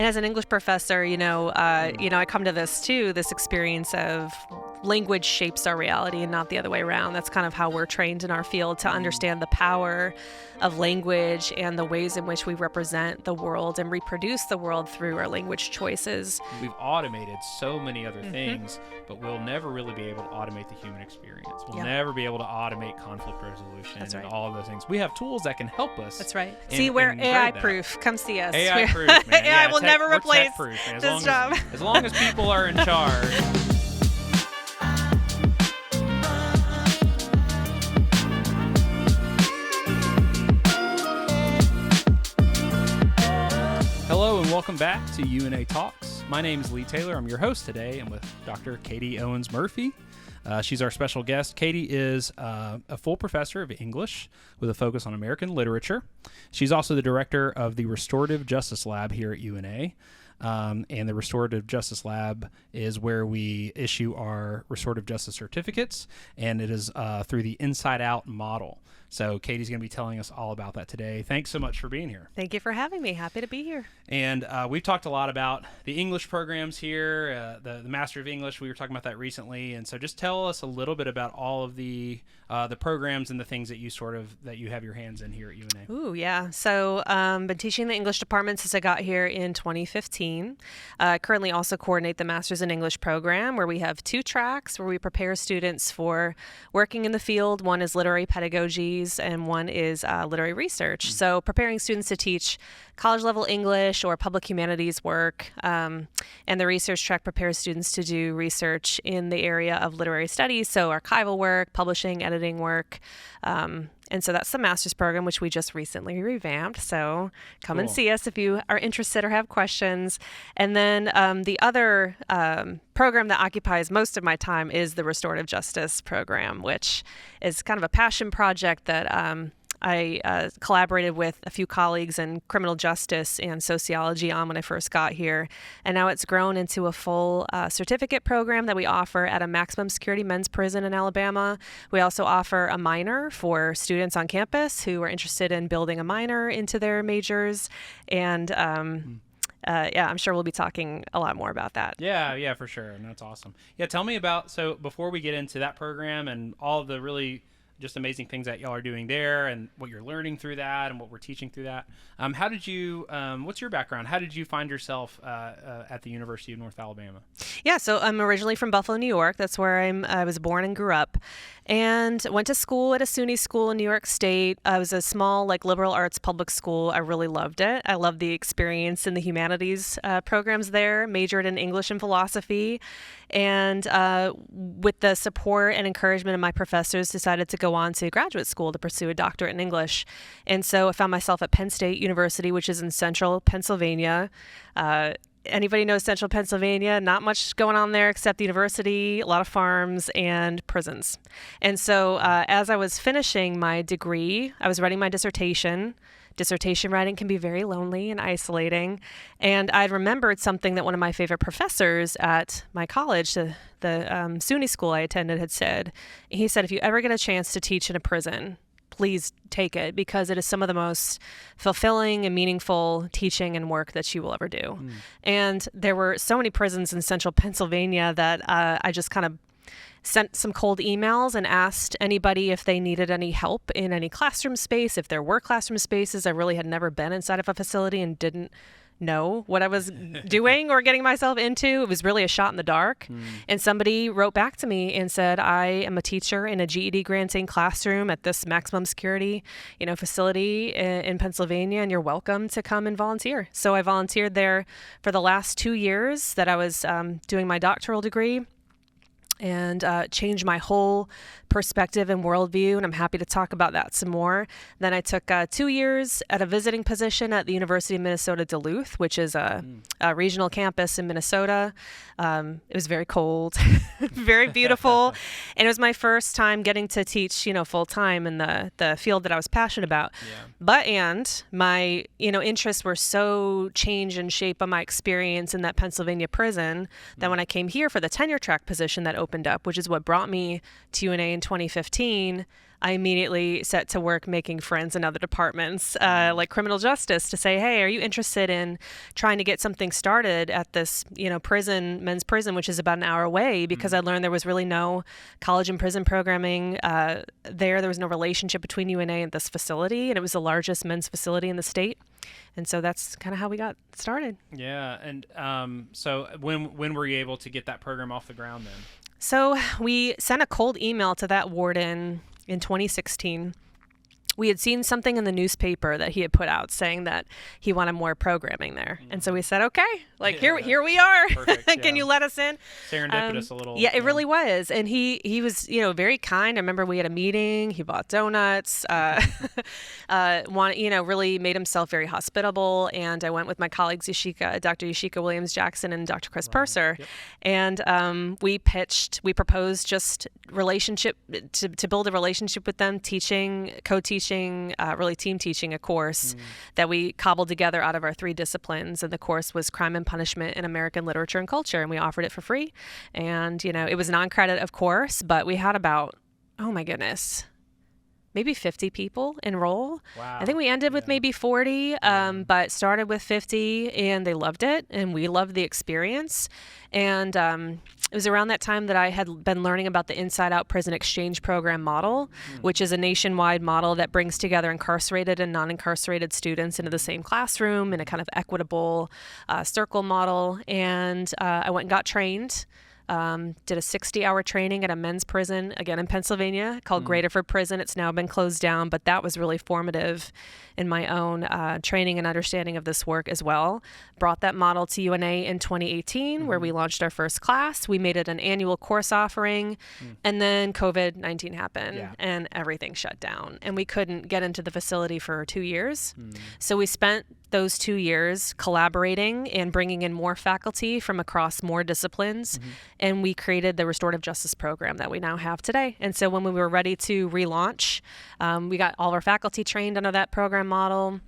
And as an English professor, I come to this experience of language shapes our reality and not the other way around. That's kind of how we're trained in our field, to understand the power of language and the ways in which we represent the world and reproduce the world through our language choices. We've automated so many other things, but we'll never really be able to automate the human experience. We'll never be able to automate conflict resolution and all of those things. We have tools that can help us. That's right. See, we're AI proof. Come see us. AI proof, man. AI will never replace this job. As long as people are in charge. Hello and welcome back to UNA Talks. My name is Lee Taylor. I'm your host today. I'm with Dr. Katie Owens-Murphy. She's our special guest. Katie is a full professor of English with a focus on American literature. She's also the director of the Restorative Justice Lab here at UNA. And the Restorative Justice Lab is where we issue our restorative justice certificates, and it is through the Inside Out model. So Katie's going to be telling us all about that today. Thanks so much for being here. Thank you for having me. Happy to be here. And we've talked a lot about the English programs here, the Master of English. We were talking about that recently. And so just tell us a little bit about all of the programs and the things that you have your hands in here at UNA. Ooh, yeah. So been teaching the English department since I got here in 2015. Currently also coordinate the Masters in English program, where we have 2 tracks where we prepare students for working in the field. One is literary pedagogies and one is literary research. So preparing students to teach college level English or public humanities work. And the research track prepares students to do research in the area of literary studies. So archival work, publishing, editing work. And so that's the master's program, which we just recently revamped. So come and see us if you are interested or have questions. And then the other program that occupies most of my time is the restorative justice program, which is kind of a passion project that I collaborated with a few colleagues in criminal justice and sociology on when I first got here. And now it's grown into a full certificate program that we offer at a maximum security men's prison in Alabama. We also offer a minor for students on campus who are interested in building a minor into their majors. And I'm sure we'll be talking a lot more about that. Yeah, for sure. And that's awesome. Yeah, tell me about, so before we get into that program and all of the really just amazing things that y'all are doing there and what you're learning through that and what we're teaching through that. How did you, what's your background? How did you find yourself at the University of North Alabama? Yeah, so I'm originally from Buffalo, New York. That's where I was born and grew up, and went to school at a SUNY school in New York State. I was a small, liberal arts public school. I really loved it. I loved the experience in the humanities programs there, majored in English and philosophy, and with the support and encouragement of my professors, decided to go on to graduate school to pursue a doctorate in English. And so I found myself at Penn State University, which is in central Pennsylvania. Anybody knows central Pennsylvania? Not much going on there except the university, a lot of farms, and prisons. And so as I was finishing my degree, I was writing my dissertation. Dissertation writing can be very lonely and isolating. And I remembered something that one of my favorite professors at my college, the SUNY school I attended, had said. He said, if you ever get a chance to teach in a prison, please take it, because it is some of the most fulfilling and meaningful teaching and work that you will ever do. And there were so many prisons in central Pennsylvania that I just kind of sent some cold emails and asked anybody if they needed any help in any classroom space, if there were classroom spaces. I really had never been inside of a facility and didn't know what I was doing or getting myself into. It was really a shot in the dark. And somebody wrote back to me and said, I am a teacher in a GED granting classroom at this maximum security, facility in Pennsylvania, and you're welcome to come and volunteer. So I volunteered there for the last 2 years that I was doing my doctoral degree, and changed my whole perspective and worldview, and I'm happy to talk about that some more. Then I took 2 years at a visiting position at the University of Minnesota Duluth, which is a regional campus in Minnesota. It was very cold, very beautiful, and it was my first time getting to teach, full-time in the field that I was passionate about. But my, interests were so changed and shaped by my experience in that Pennsylvania prison that when I came here for the tenure track position that opened up, which is what brought me to UNA in 2015, I immediately set to work making friends in other departments, like criminal justice, to say, hey, are you interested in trying to get something started at this, prison, men's prison, which is about an hour away, because I learned there was really no college and prison programming there. There was no relationship between UNA and this facility, and it was the largest men's facility in the state. And so that's kind of how we got started. Yeah. And so when were you able to get that program off the ground then? So we sent a cold email to that warden in 2016. We had seen something in the newspaper that he had put out saying that he wanted more programming there. And so we said, okay, here we are. Perfect, Can you let us in? Serendipitous a little. Yeah, it really was. And he was, very kind. I remember we had a meeting. He bought donuts, really made himself very hospitable. And I went with my colleagues, Dr. Yashika Williams-Jackson and Dr. Chris Purser. Yep. And we proposed just relationship, to build a relationship with them, co-teaching, really team teaching a course that we cobbled together out of our 3 disciplines. And the course was Crime and Punishment in American Literature and Culture. And we offered it for free. And, it was non-credit, of course, but we had about, oh my goodness, maybe 50 people enroll. Wow. I think we ended with maybe 40, but started with 50, and they loved it, and we loved the experience. And it was around that time that I had been learning about the Inside Out Prison Exchange Program model, which is a nationwide model that brings together incarcerated and non-incarcerated students into the same classroom in a kind of equitable circle model. And I went and got trained. Did a 60-hour training at a men's prison, again in Pennsylvania, called Graterford Prison. It's now been closed down, but that was really formative in my own training and understanding of this work as well. Brought that model to UNA in 2018, where we launched our first class. We made it an annual course offering, and then COVID-19 happened, and everything shut down, and we couldn't get into the facility for 2 years. So we spent those 2 years collaborating and bringing in more faculty from across more disciplines. And we created the restorative justice program that we now have today. And so when we were ready to relaunch, we got all our faculty trained under that program model,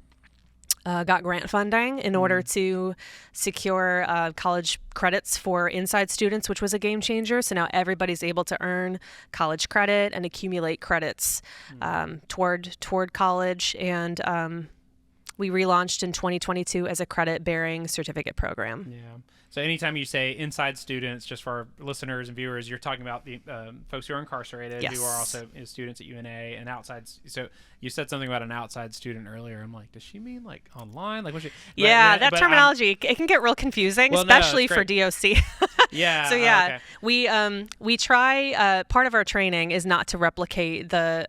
got grant funding in order to secure college credits for inside students, which was a game changer. So now everybody's able to earn college credit and accumulate credits toward college. And we relaunched in 2022 as a credit-bearing certificate program. Yeah. So anytime you say inside students, just for our listeners and viewers, you're talking about the folks who are incarcerated, who are also students at UNA, and outside. So you said something about an outside student earlier. I'm like, does she mean like online? Like, that terminology, it can get real confusing, especially for DOC. Yeah. So okay. we try. Part of our training is not to replicate the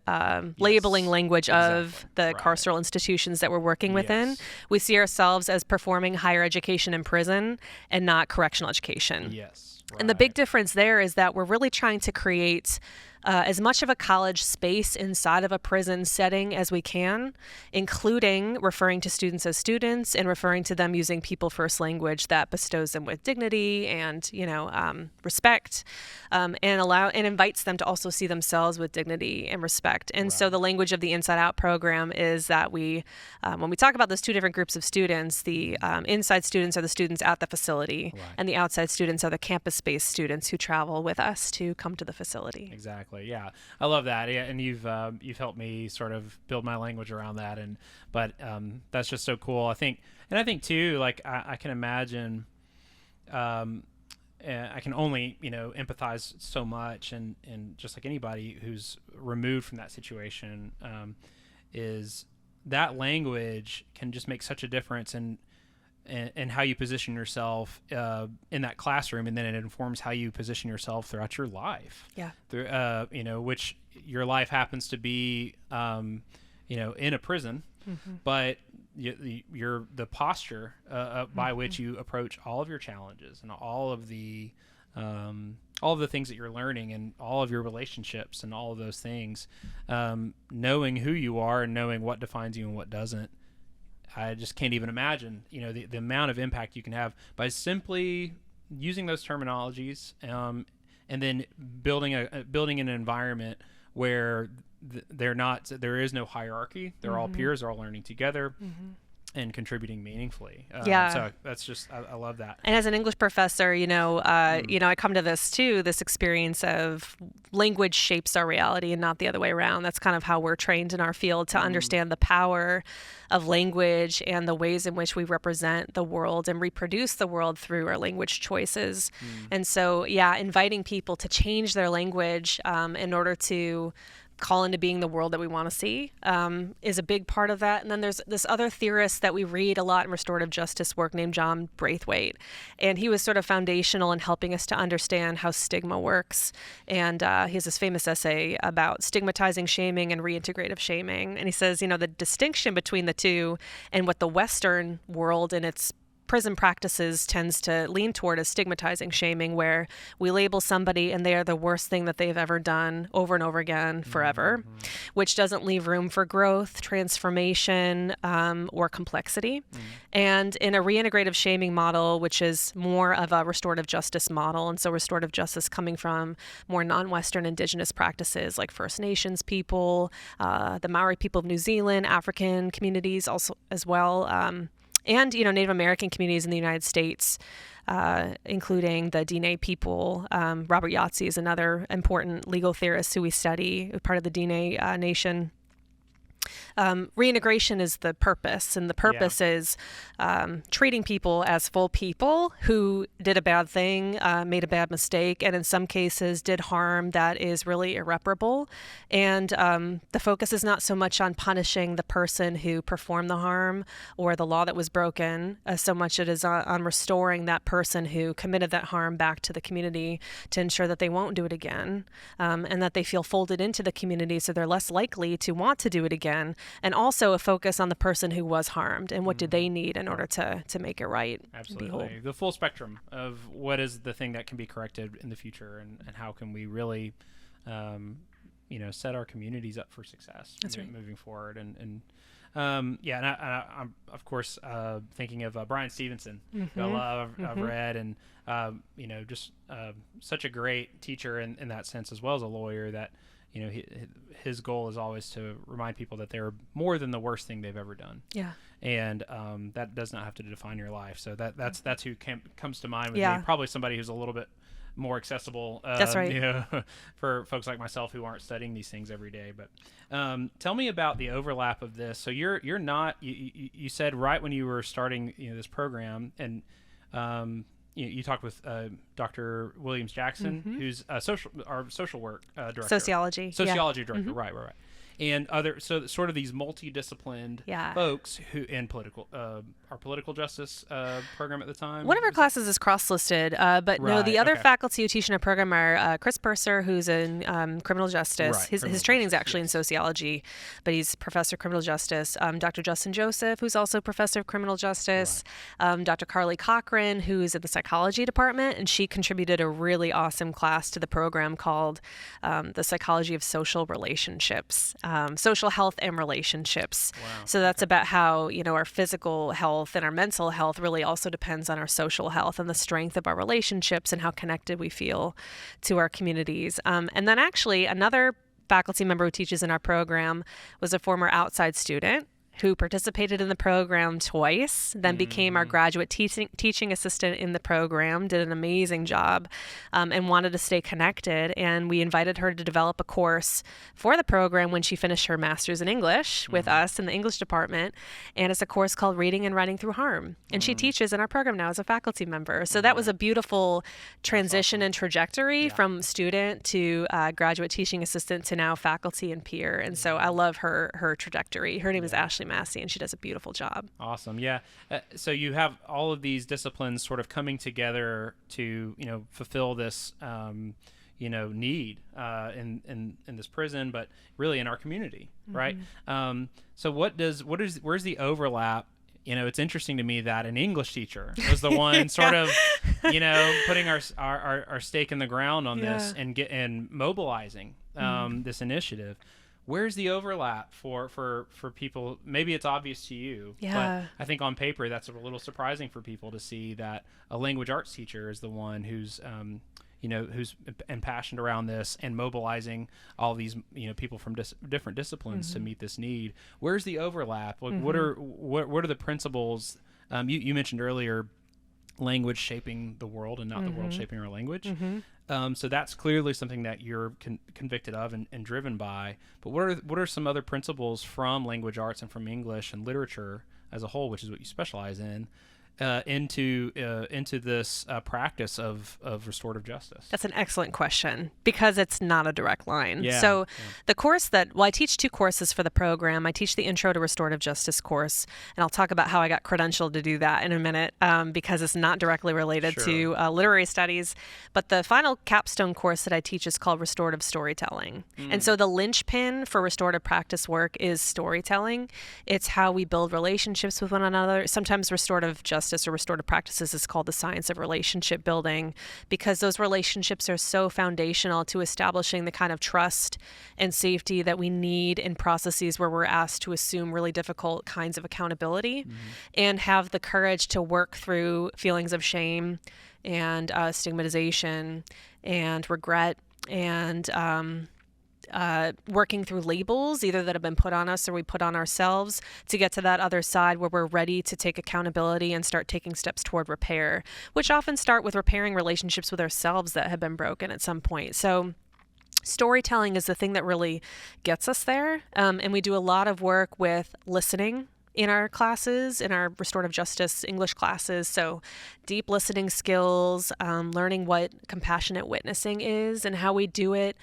labeling language of the carceral institutions that we're working within. We see ourselves as performing higher education in prison and not correctional education. Yes. Right. And the big difference there is that we're really trying to create as much of a college space inside of a prison setting as we can, including referring to students as students and referring to them using people first language that bestows them with dignity and respect, and invites them to also see themselves with dignity and respect. And so the language of the Inside Out program is that we, when we talk about those 2 different groups of students, the inside students are the students at the facility, and the outside students are the campus-based students who travel with us to come to the facility. Exactly. Yeah, I love that. Yeah, and you've helped me sort of build my language around that, but that's just so cool. I think too, like I can imagine, I can only empathize so much, and just like anybody who's removed from that situation, is that language can just make such a difference and how you position yourself in that classroom, and then it informs how you position yourself throughout your life. Yeah. Through, which your life happens to be, in a prison, but the posture by which you approach all of your challenges and all of the things that you're learning and all of your relationships and all of those things, knowing who you are and knowing what defines you and what doesn't. I just can't even imagine, the amount of impact you can have by simply using those terminologies, and then building an environment where there is no hierarchy. They're all peers. They're all learning together. and contributing meaningfully. Yeah. So that's just, I love that. And as an English professor, I come to this too, this experience of language shapes our reality and not the other way around. That's kind of how we're trained in our field to understand the power of language and the ways in which we represent the world and reproduce the world through our language choices. And so, inviting people to change their language in order to call into being the world that we want to see is a big part of that. And then there's this other theorist that we read a lot in restorative justice work named John Braithwaite. And he was sort of foundational in helping us to understand how stigma works. And he has this famous essay about stigmatizing shaming and reintegrative shaming. And he says, the distinction between the two and what the Western world and its prison practices tends to lean toward is stigmatizing shaming, where we label somebody and they are the worst thing that they've ever done over and over again forever, which doesn't leave room for growth, transformation, or complexity. And in a reintegrative shaming model, which is more of a restorative justice model, and so restorative justice coming from more non-Western indigenous practices like First Nations people, the Maori people of New Zealand, African communities also as well, and Native American communities in the United States, including the Diné people. Robert Yahtzee is another important legal theorist who we study, part of the Diné Nation. Reintegration is the purpose, and the purpose is treating people as full people who did a bad thing, made a bad mistake, and in some cases did harm that is really irreparable. And the focus is not so much on punishing the person who performed the harm or the law that was broken, so much it is on restoring that person who committed that harm back to the community to ensure that they won't do it again, and that they feel folded into the community so they're less likely to want to do it again. And also a focus on the person who was harmed and what did they need in order to make it right. Absolutely. The full spectrum of what is the thing that can be corrected in the future, and how can we really, set our communities up for success. That's right. Moving forward. I'm of course thinking of Brian Stevenson, who I love, I've read, and just such a great teacher in that sense, as well as a lawyer that, his goal is always to remind people that they're more than the worst thing they've ever done. Yeah. And that does not have to define your life. So that's who comes to mind with Yeah. me. Probably somebody who's a little bit more accessible. That's right. For folks like myself who aren't studying these things every day. But tell me about the overlap of this. So you're not. You said right when you were starting this program, and you talked with Dr. Williams Jackson, who's our social work director, sociology director, right. And sort of these multidisciplined folks who in our political justice program at the time. One of our classes is cross-listed, but no, the other faculty who teach in our program are Chris Purser, who's in criminal justice. Right, His training is actually in sociology, but he's professor of criminal justice. Dr. Justin Joseph, who's also professor of criminal justice. Right. Dr. Carly Cochran, who's in the psychology department, and she contributed a really awesome class to the program called The Psychology of Social Relationships. Social health and relationships. Wow. So that's about how, our physical health and our mental health really also depends on our social health and the strength of our relationships and how connected we feel to our communities. And then actually another faculty member who teaches in our program was a former outside student who participated in the program twice, then became our graduate teaching assistant in the program, did an amazing job, and wanted to stay connected. And we invited her to develop a course for the program when she finished her master's in English with us in the English department. And it's a course called Reading and Writing Through Harm. And she teaches in our program now as a faculty member. So that was a beautiful transition and trajectory from student to graduate teaching assistant to now faculty and peer. And so I love her trajectory. Her name is Ashley Massey, and she does a beautiful job. Awesome. Yeah. So you have all of these disciplines sort of coming together to, fulfill this, need in this prison, but really in our community, right? So where's the overlap? It's interesting to me that an English teacher was the one sort of, putting our stake in the ground on this and mobilizing this initiative. Where's the overlap for people? Maybe it's obvious to you, but I think on paper that's a little surprising for people to see that a language arts teacher is the one who's who's impassioned around this and mobilizing all these, people from different disciplines to meet this need. Where's the overlap? Like, what are the principles? You mentioned earlier, language shaping the world and not the world shaping our language. So that's clearly something that you're convicted of and driven by. But what are some other principles from language arts and from English and literature as a whole, which is what you specialize in, into this practice of restorative justice? That's an excellent question because it's not a direct line. Yeah, So the course I teach 2 courses for the program. I teach the Intro to Restorative Justice course, and I'll talk about how I got credentialed to do that in a minute because it's not directly related to literary studies. But the final capstone course that I teach is called Restorative Storytelling. And so the linchpin for restorative practice work is storytelling. It's how we build relationships with one another. Sometimes restorative justice or restorative practices is called the science of relationship building because those relationships are so foundational to establishing the kind of trust and safety that we need in processes where we're asked to assume really difficult kinds of accountability and have the courage to work through feelings of shame and stigmatization and regret and working through labels, either that have been put on us or we put on ourselves, to get to that other side where we're ready to take accountability and start taking steps toward repair, which often start with repairing relationships with ourselves that have been broken at some point. So storytelling is the thing that really gets us there. And we do a lot of work with listening in our classes, in our restorative justice English classes. So deep listening skills, learning what compassionate witnessing is and how we do it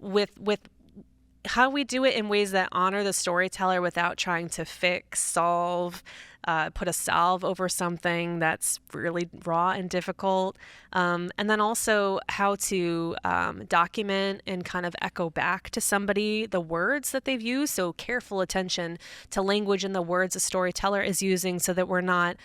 with how we do it in ways that honor the storyteller without trying to fix, solve, put a salve over something that's really raw and difficult. And then also how to document and kind of echo back to somebody the words that they've used. So careful attention to language and the words a storyteller is using so that we're not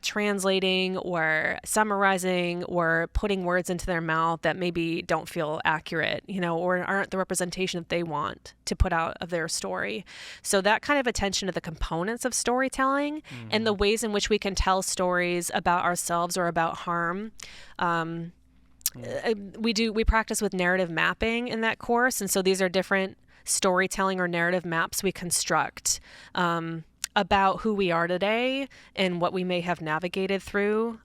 translating or summarizing or putting words into their mouth that maybe don't feel accurate, or aren't the representation that they want to put out of their story. So that kind of attention to the components of storytelling and the ways in which we can tell stories about ourselves or about harm. We practice with narrative mapping in that course. And so these are different storytelling or narrative maps we construct about who we are today and what we may have navigated through.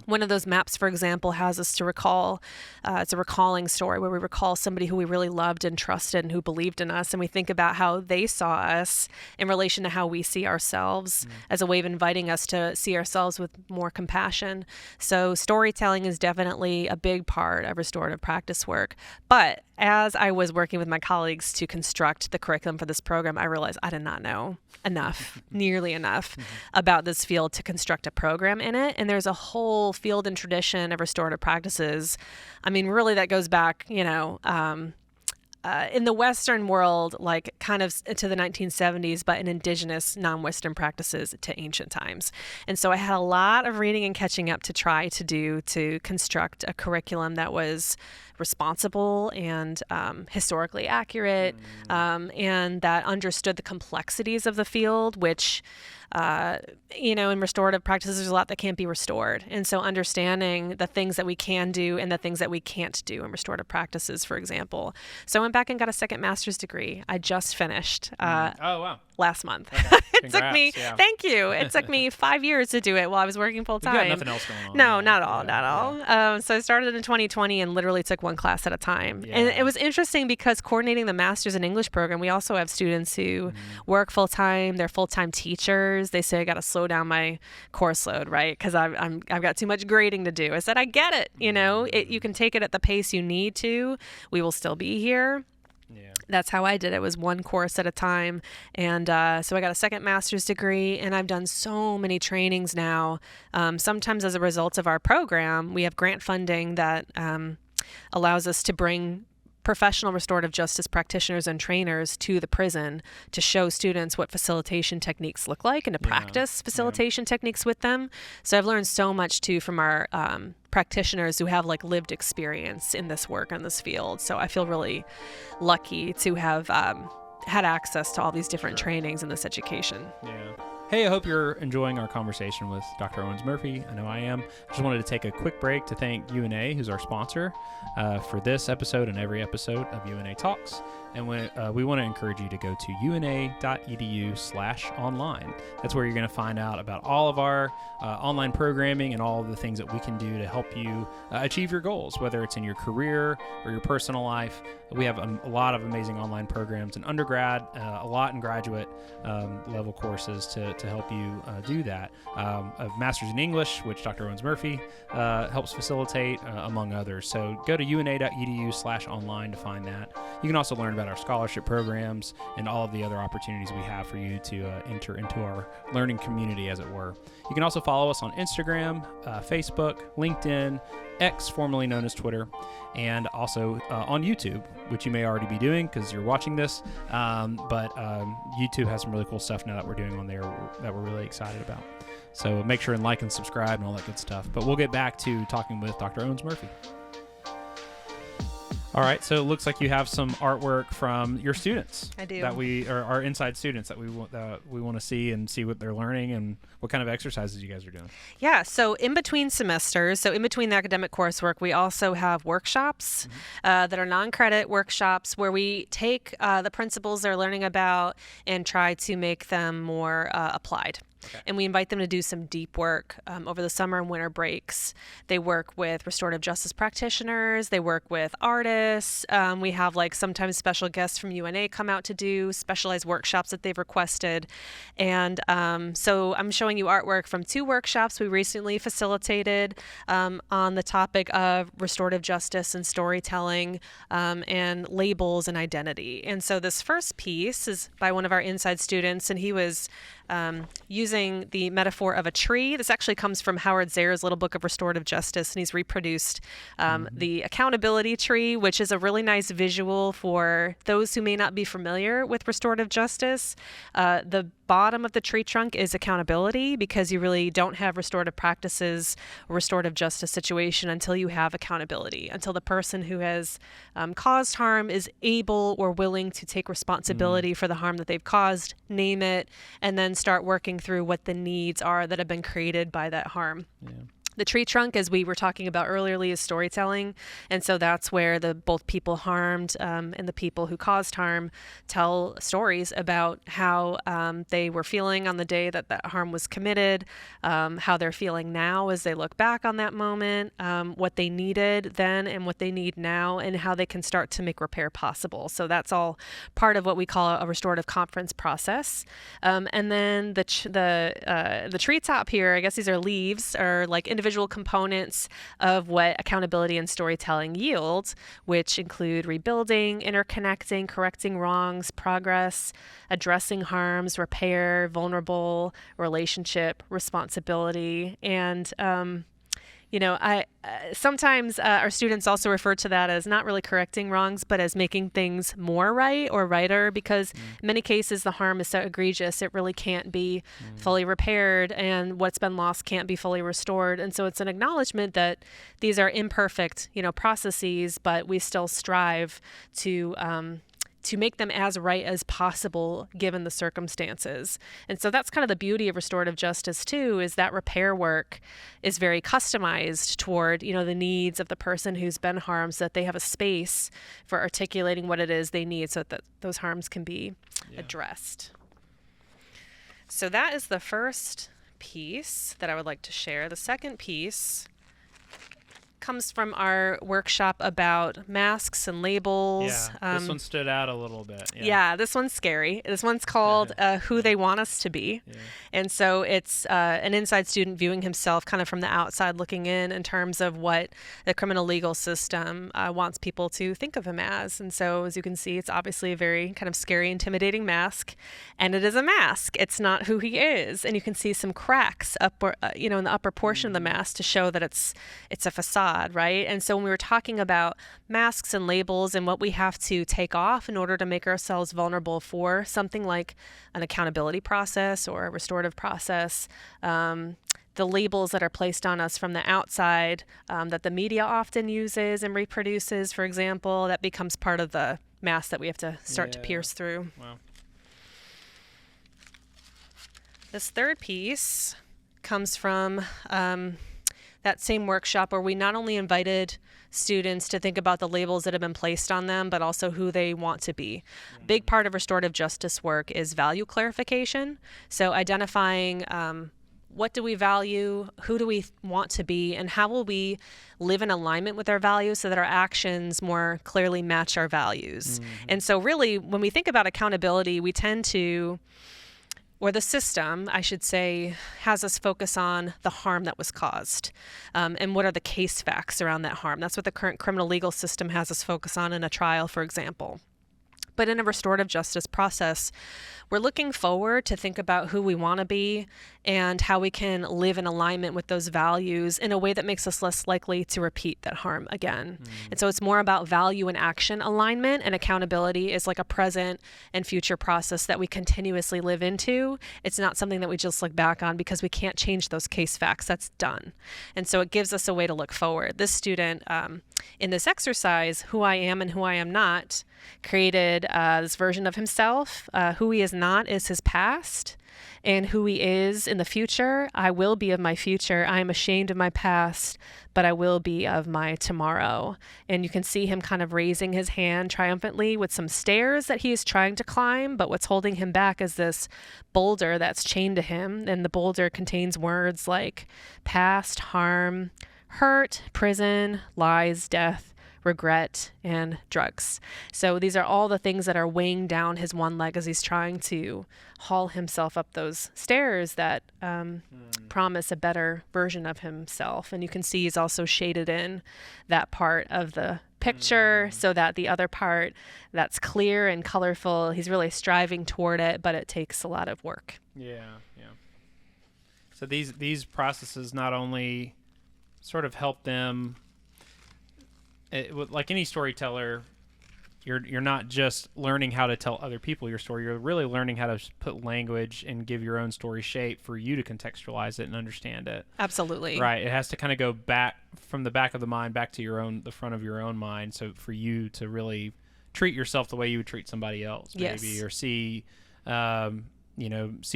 One of those maps, for example, has us to recall, it's a recalling story where we recall somebody who we really loved and trusted and who believed in us. And we think about how they saw us in relation to how we see ourselves as a way of inviting us to see ourselves with more compassion. So storytelling is definitely a big part of restorative practice work. But as I was working with my colleagues to construct the curriculum for this program, I realized I did not know nearly enough about this field to construct a program in it. And there's a whole field and tradition of restorative practices. I mean, really that goes back, in the Western world, like kind of to the 1970s, but in indigenous non-Western practices to ancient times. And so I had a lot of reading and catching up to construct a curriculum that was responsible and historically accurate, and that understood the complexities of the field, which in restorative practices, there's a lot that can't be restored. And so understanding the things that we can do and the things that we can't do in restorative practices, for example. So I went back and got a second master's degree. I just finished last month. Okay. It took me, thank you. It took me 5 years to do it while I was working full time. You got nothing else going on. No, not at all. So I started in 2020 and literally took one class at a time. And it was interesting because coordinating the master's in English program, we also have students who work full time. They're full-time teachers. They say I got to slow down my course load, right? Because I've got too much grading to do. I said, I get it. You can take it at the pace you need to. We will still be here. Yeah. That's how I did it. It was one course at a time. And so I got a second master's degree, and I've done so many trainings now. Sometimes as a result of our program, we have grant funding that allows us to bring professional restorative justice practitioners and trainers to the prison to show students what facilitation techniques look like and to practice facilitation techniques with them. So I've learned so much too from our practitioners who have lived experience in this work in this field. So I feel really lucky to have had access to all these different trainings in this education. Yeah. Hey, I hope you're enjoying our conversation with Dr. Owens-Murphy. I know I am. I just wanted to take a quick break to thank UNA, who's our sponsor, for this episode and every episode of UNA Talks. And we want to encourage you to go to una.edu/online. That's where you're going to find out about all of our online programming and all of the things that we can do to help you achieve your goals, whether it's in your career or your personal life. We have a lot of amazing online programs in undergrad, a lot in graduate level courses to help you do that. A master's in English, which Dr. Owens-Murphy helps facilitate, among others. So go to una.edu/online to find that. You can also learn about our scholarship programs and all of the other opportunities we have for you to enter into our learning community, as it were. You can also follow us on Instagram, Facebook, LinkedIn, X, formerly known as Twitter, and also on YouTube, which you may already be doing because you're watching this. But YouTube has some really cool stuff now that we're doing on there that we're really excited about. So make sure and like and subscribe and all that good stuff. But we'll get back to talking with Dr. Owens-Murphy. All right, so it looks like you have some artwork from your students. I do. That our inside students that we want to see and see what they're learning and what kind of exercises you guys are doing. Yeah, so in between semesters, so in between the academic coursework, we also have workshops that are non-credit workshops where we take the principles they're learning about and try to make them more applied. Okay. And we invite them to do some deep work over the summer and winter breaks. They work with restorative justice practitioners. They work with artists. We have sometimes special guests from UNA come out to do specialized workshops that they've requested. And so I'm showing you artwork from 2 workshops we recently facilitated on the topic of restorative justice and storytelling and labels and identity. And so this first piece is by one of our inside students, and he was using the metaphor of a tree. This actually comes from Howard Zer's Little Book of Restorative Justice, and he's reproduced the accountability tree, which is a really nice visual for those who may not be familiar with restorative justice. The bottom of the tree trunk is accountability, because you really don't have restorative practices or restorative justice situation until you have accountability, until the person who has caused harm is able or willing to take responsibility for the harm that they've caused, name it, and then start working through what the needs are that have been created by that harm. Yeah. The tree trunk, as we were talking about earlier, is storytelling. And so that's where both people harmed and the people who caused harm tell stories about how they were feeling on the day that that harm was committed, how they're feeling now as they look back on that moment, what they needed then and what they need now, and how they can start to make repair possible. So that's all part of what we call a restorative conference process. And then the treetop here, I guess these are leaves, are like individual components of what accountability and storytelling yields, which include rebuilding, interconnecting, correcting wrongs, progress, addressing harms, repair, vulnerable, relationship, responsibility. And sometimes our students also refer to that as not really correcting wrongs, but as making things more right or righter, because in many cases the harm is so egregious it really can't be fully repaired, and what's been lost can't be fully restored. And so it's an acknowledgement that these are imperfect, processes, but we still strive to make them as right as possible given the circumstances. And so that's kind of the beauty of restorative justice too, is that repair work is very customized toward, the needs of the person who's been harmed, so that they have a space for articulating what it is they need so that those harms can be addressed. So that is the first piece that I would like to share. The second piece comes from our workshop about masks and labels. Yeah, this one stood out a little bit. Yeah, this one's scary. This one's called Who They Want Us to Be. Yeah. And so it's an inside student viewing himself kind of from the outside looking in terms of what the criminal legal system wants people to think of him as. And so as you can see, it's obviously a very kind of scary, intimidating mask. And it is a mask. It's not who he is. And you can see some cracks in the upper portion of the mask to show that it's a facade. Right? And so when we were talking about masks and labels and what we have to take off in order to make ourselves vulnerable for something like an accountability process or a restorative process, the labels that are placed on us from the outside that the media often uses and reproduces, for example, that becomes part of the mask that we have to start to pierce through. Wow. This third piece comes from that same workshop where we not only invited students to think about the labels that have been placed on them, but also who they want to be. Big part of restorative justice work is value clarification. So identifying what do we value, who do we want to be, and how will we live in alignment with our values so that our actions more clearly match our values. And so really, when we think about accountability, we tend to, or the system, I should say, has us focus on the harm that was caused and what are the case facts around that harm. That's what the current criminal legal system has us focus on in a trial, for example. But in a restorative justice process, we're looking forward to think about who we want to be and how we can live in alignment with those values in a way that makes us less likely to repeat that harm again. And so it's more about value and action alignment, and accountability is like a present and future process that we continuously live into. It's not something that we just look back on because we can't change those case facts. That's done. And so it gives us a way to look forward. This student in this exercise, Who I Am and Who I Am Not, created this version of himself. Who he is not is his past, and who he is in the future. I will be of my future. I am ashamed of my past, but I will be of my tomorrow. And you can see him kind of raising his hand triumphantly with some stairs that he is trying to climb, but what's holding him back is this boulder that's chained to him, and the boulder contains words like past, harm, hurt, prison, lies, death, regret, and drugs. So these are all the things that are weighing down his one leg as he's trying to haul himself up those stairs that promise a better version of himself. And you can see he's also shaded in that part of the picture so that the other part that's clear and colorful, he's really striving toward it, but it takes a lot of work. Yeah. So these processes not only sort of help them, like any storyteller, you're not just learning how to tell other people your story. You're really learning how to put language and give your own story shape for you to contextualize it and understand it. Absolutely. Right. It has to kind of go back from the back of the mind back to the front of your own mind. So for you to really treat yourself the way you would treat somebody else, maybe, yes. Or see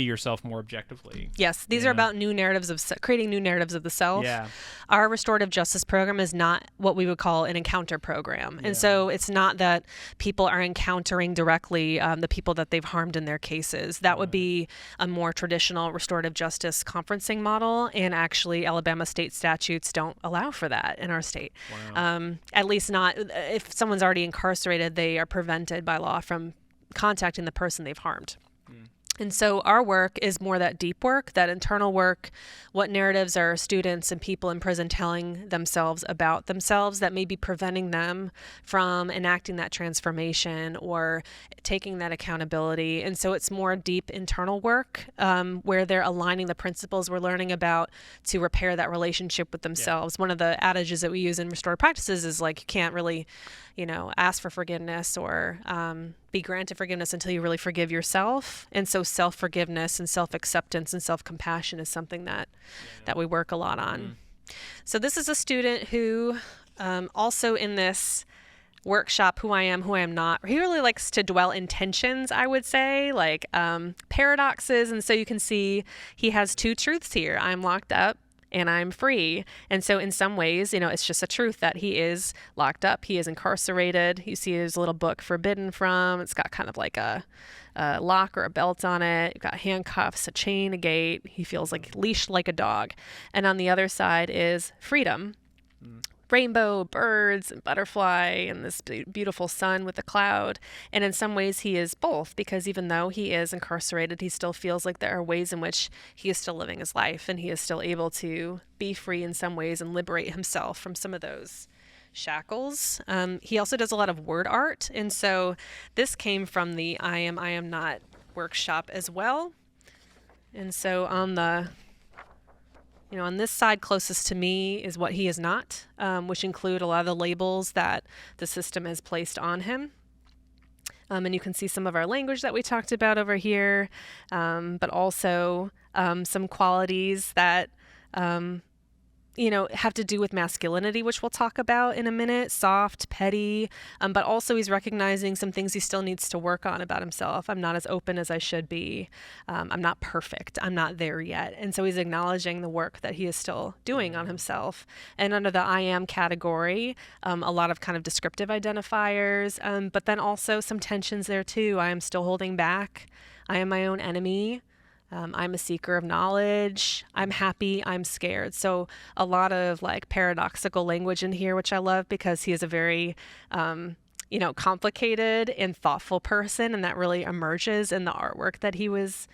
yourself more objectively. Yes, these are about new narratives of creating new narratives of the self. Yeah. Our restorative justice program is not what we would call an encounter program. And so it's not that people are encountering directly the people that they've harmed in their cases. That would be a more traditional restorative justice conferencing model. And actually, Alabama state statutes don't allow for that in our state. Wow. At least not if someone's already incarcerated, they are prevented by law from contacting the person they've harmed. And so our work is more that deep work, that internal work. What narratives are students and people in prison telling themselves about themselves that may be preventing them from enacting that transformation or taking that accountability? And so it's more deep internal work where they're aligning the principles we're learning about to repair that relationship with themselves. One of the adages that we use in restorative practices is like, you can't really, ask for forgiveness or be granted forgiveness until you really forgive yourself. And so self-forgiveness and self-acceptance and self-compassion is something that we work a lot on. So this is a student who also in this workshop, Who I Am, Who I Am Not, he really likes to dwell in tensions, I would say, like paradoxes. And so you can see he has two truths here. I'm locked up and I'm free. And so in some ways, it's just a truth that he is locked up. He is incarcerated. You see his little book, Forbidden From. It's got kind of like a lock or a belt on it. You've got handcuffs, a chain, a gate. He feels like leashed like a dog. And on the other side is freedom. Rainbow, birds, and butterfly, and this beautiful sun with a cloud. And in some ways he is both, because even though he is incarcerated, he still feels like there are ways in which he is still living his life, and he is still able to be free in some ways and liberate himself from some of those shackles. He also does a lot of word art, and so this came from the I Am Not workshop as well. And so on this side closest to me is what he is not, which include a lot of the labels that the system has placed on him. And you can see some of our language that we talked about over here, but also some qualities that have to do with masculinity, which we'll talk about in a minute, soft, petty, but also he's recognizing some things he still needs to work on about himself. I'm not as open as I should be. I'm not perfect. I'm not there yet. And so he's acknowledging the work that he is still doing on himself. And under the I am category, a lot of kind of descriptive identifiers, but then also some tensions there too. I am still holding back. I am my own enemy. I'm a seeker of knowledge. I'm happy. I'm scared. So a lot of like paradoxical language in here, which I love because he is a very, complicated and thoughtful person. And that really emerges in the artwork that he was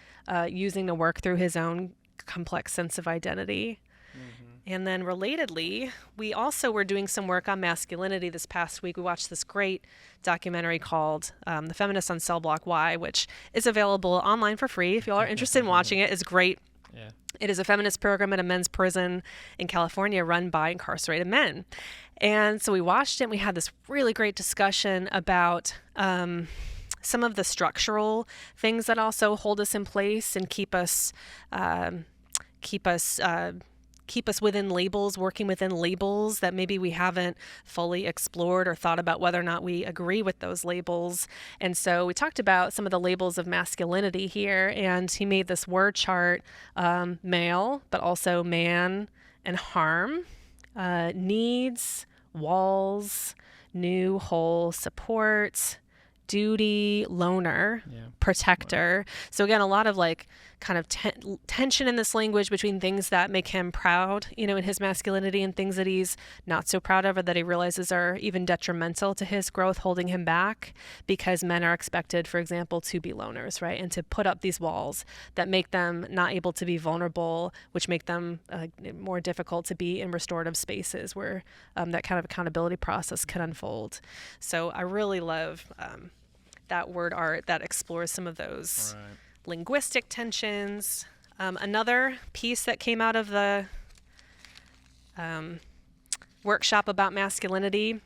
using to work through his own complex sense of identity. And then relatedly, we also were doing some work on masculinity this past week. We watched this great documentary called The Feminist on Cell Block Y, which is available online for free. If y'all are interested in watching it, it's great. Yeah. It is a feminist program at a men's prison in California run by incarcerated men. And so we watched it and we had this really great discussion about some of the structural things that also hold us in place and keep us within labels, working within labels that maybe we haven't fully explored or thought about whether or not we agree with those labels. And so we talked about some of the labels of masculinity here, and he made this word chart, male, but also man and harm, needs, walls, new, whole, support, duty, loner, protector. So again, a lot of like kind of tension in this language between things that make him proud, in his masculinity and things that he's not so proud of or that he realizes are even detrimental to his growth, holding him back because men are expected, for example, to be loners, right? And to put up these walls that make them not able to be vulnerable, which make them more difficult to be in restorative spaces where that kind of accountability process can unfold. So I really love that word art that explores some of those linguistic tensions. Another piece that came out of the workshop about masculinity,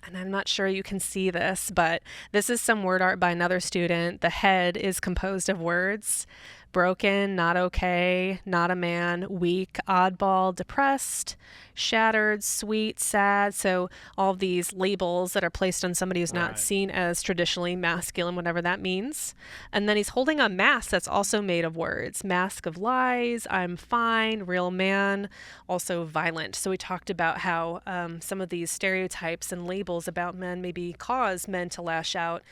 and I'm not sure you can see this, but this is some word art by another student. The head is composed of words: broken, not okay, not a man, weak, oddball, depressed, shattered, sweet, sad. So all of these labels that are placed on somebody who's not seen as traditionally masculine, whatever that means. And then he's holding a mask that's also made of words: mask of lies, I'm fine, real man, also violent. So we talked about how some of these stereotypes and labels about men maybe cause men to lash out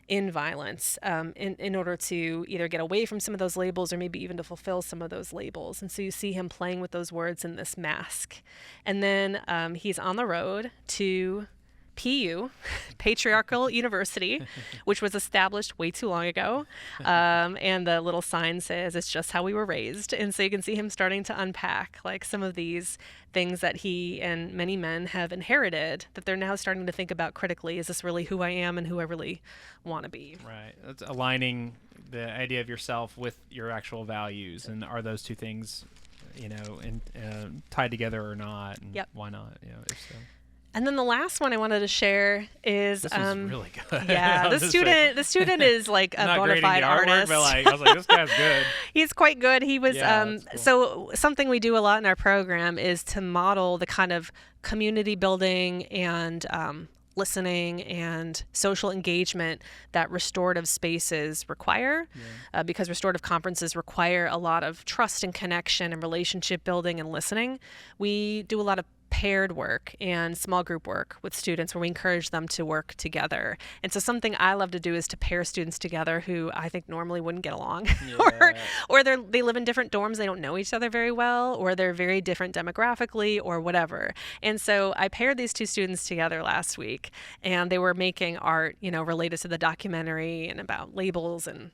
in violence in order to either get away from some of those labels or maybe even to fulfill some of those labels. And so you see him playing with those words in this mask. And then he's on the road to PU, Patriarchal University, which was established way too long ago. And the little sign says, it's just how we were raised. And so you can see him starting to unpack like some of these things that he and many men have inherited that they're now starting to think about critically. Is this really who I am and who I really want to be? Right. That's aligning the idea of yourself with your actual values. And are those two things, tied together or not? And why not? If so. And then the last one I wanted to share is this was really good. Yeah, the student is like a bona fide artist. But I was like, this guy's good. He's quite good. He was cool. So something we do a lot in our program is to model the kind of community building and listening and social engagement that restorative spaces require, because restorative conferences require a lot of trust and connection and relationship building and listening. We do a lot of paired work and small group work with students where we encourage them to work together. And so something I love to do is to pair students together who I think normally wouldn't get along, or they live in different dorms, they don't know each other very well, or they're very different demographically or whatever. And so I paired these two students together last week, and they were making art, related to the documentary and about labels and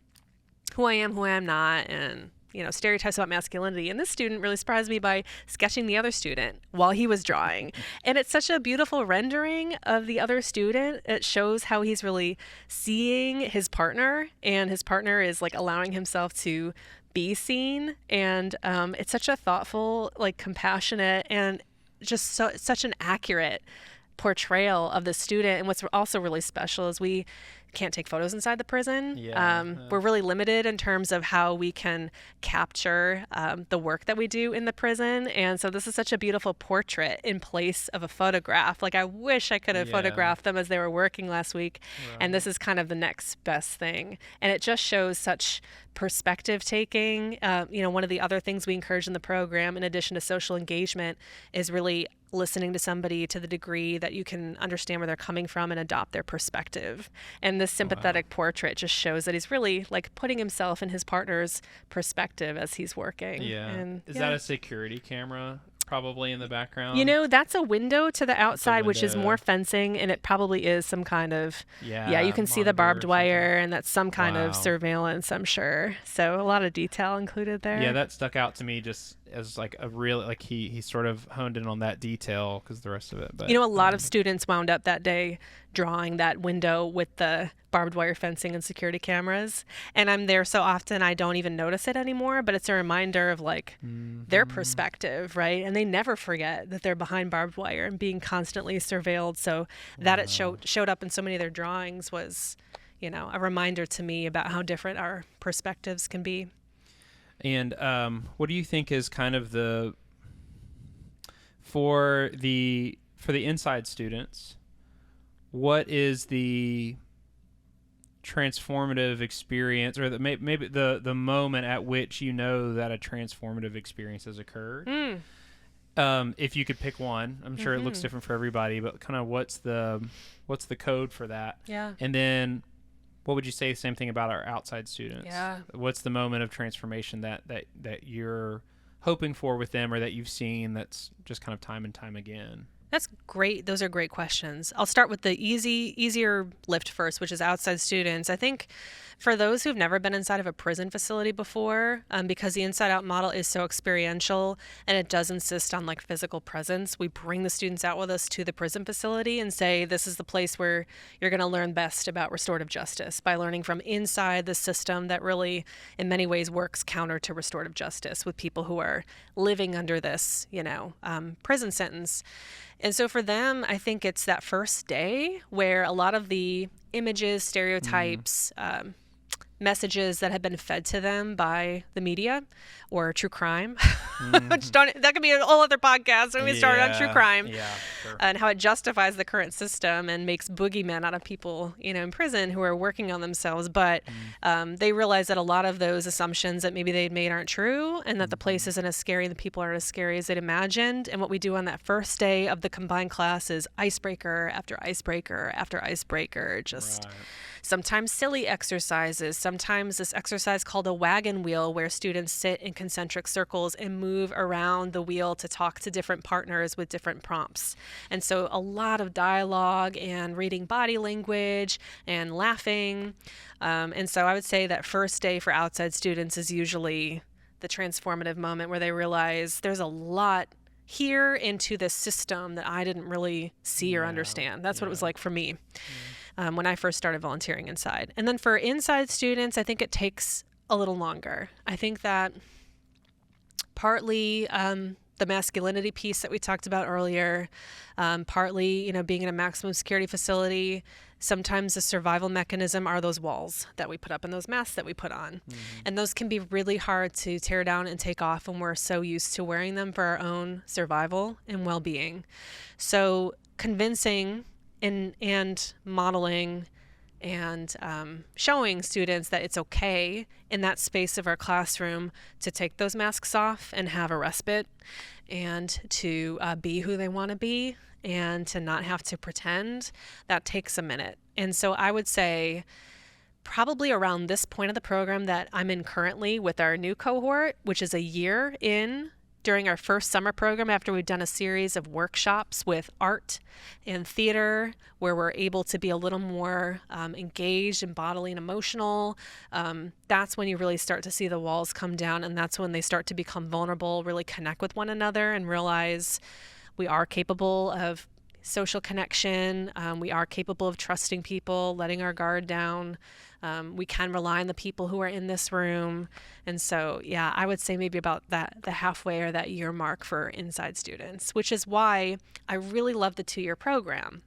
who I am, who I am not, and stereotypes about masculinity. And this student really surprised me by sketching the other student while he was drawing. And it's such a beautiful rendering of the other student. It shows how he's really seeing his partner, and his partner is like allowing himself to be seen. And it's such a thoughtful, like compassionate, and just such an accurate portrayal of the student. And what's also really special is we can't take photos inside the prison. Yeah. We're really limited in terms of how we can capture the work that we do in the prison. And so this is such a beautiful portrait in place of a photograph. Like, I wish I could have photographed them as they were working last week. Right. And this is kind of the next best thing. And it just shows such perspective taking. One of the other things we encourage in the program, in addition to social engagement, is really listening to somebody to the degree that you can understand where they're coming from and adopt their perspective. And this sympathetic portrait just shows that he's really like putting himself in his partner's perspective as he's working. Yeah. And, is that a security camera probably in the background? That's a window to the outside, which is more fencing, and it probably is some kind of, you can see the barbed wire, and that's some kind of surveillance, I'm sure. So a lot of detail included there. Yeah, that stuck out to me just as like a real, like he sort of honed in on that detail because the rest of it. But a lot of students wound up that day drawing that window with the barbed wire fencing and security cameras. And I'm there so often I don't even notice it anymore, but it's a reminder of like their perspective, right? And they never forget that they're behind barbed wire and being constantly surveilled. So that it showed up in so many of their drawings was, a reminder to me about how different our perspectives can be. And what do you think is kind of for the inside students, what is the transformative experience, or maybe the moment at which you know that a transformative experience has occurred? If you could pick one, I'm sure it looks different for everybody, but kind of what's the code for that? Yeah. And then what would you say the same thing about our outside students? Yeah. What's the moment of transformation that you're hoping for with them, or that you've seen that's just kind of time and time again? That's great. Those are great questions. I'll start with the easier lift first, which is outside students. I think for those who've never been inside of a prison facility before, because the inside out model is so experiential and it does insist on like physical presence, we bring the students out with us to the prison facility and say, this is the place where you're going to learn best about restorative justice by learning from inside the system that really in many ways works counter to restorative justice with people who are living under this, prison sentence. And so for them, I think it's that first day where a lot of the images, stereotypes, messages that have been fed to them by the media or true crime, which that could be a whole other podcast when we started on true crime, and how it justifies the current system and makes boogeymen out of people, in prison who are working on themselves. But they realize that a lot of those assumptions that maybe they'd made aren't true, and that the place isn't as scary and the people aren't as scary as they'd imagined. And what we do on that first day of the combined class is icebreaker after icebreaker after icebreaker, just sometimes silly exercises, sometimes this exercise called a wagon wheel where students sit in concentric circles and move around the wheel to talk to different partners with different prompts. And so a lot of dialogue and reading body language and laughing. And so I would say that first day for outside students is usually the transformative moment where they realize there's a lot here into this system that I didn't really see or understand. That's what it was like for me. When I first started volunteering inside. And then for inside students, I think it takes a little longer. I think that partly the masculinity piece that we talked about earlier, partly, being in a maximum security facility, sometimes the survival mechanism are those walls that we put up and those masks that we put on. And those can be really hard to tear down and take off when we're so used to wearing them for our own survival and well-being. So convincing and modeling and showing students that it's okay in that space of our classroom to take those masks off and have a respite and to be who they want to be and to not have to pretend, that takes a minute. And so I would say probably around this point of the program that I'm in currently with our new cohort, which is a year in, during our first summer program, after we've done a series of workshops with art and theater, where we're able to be a little more engaged and bodily and emotional, that's when you really start to see the walls come down, and that's when they start to become vulnerable, really connect with one another and realize we are capable of social connection. We are capable of trusting people, letting our guard down. We can rely on the people who are in this room. And so, yeah, I would say maybe about the halfway or that year mark for inside students, which is why I really love the 2-year program.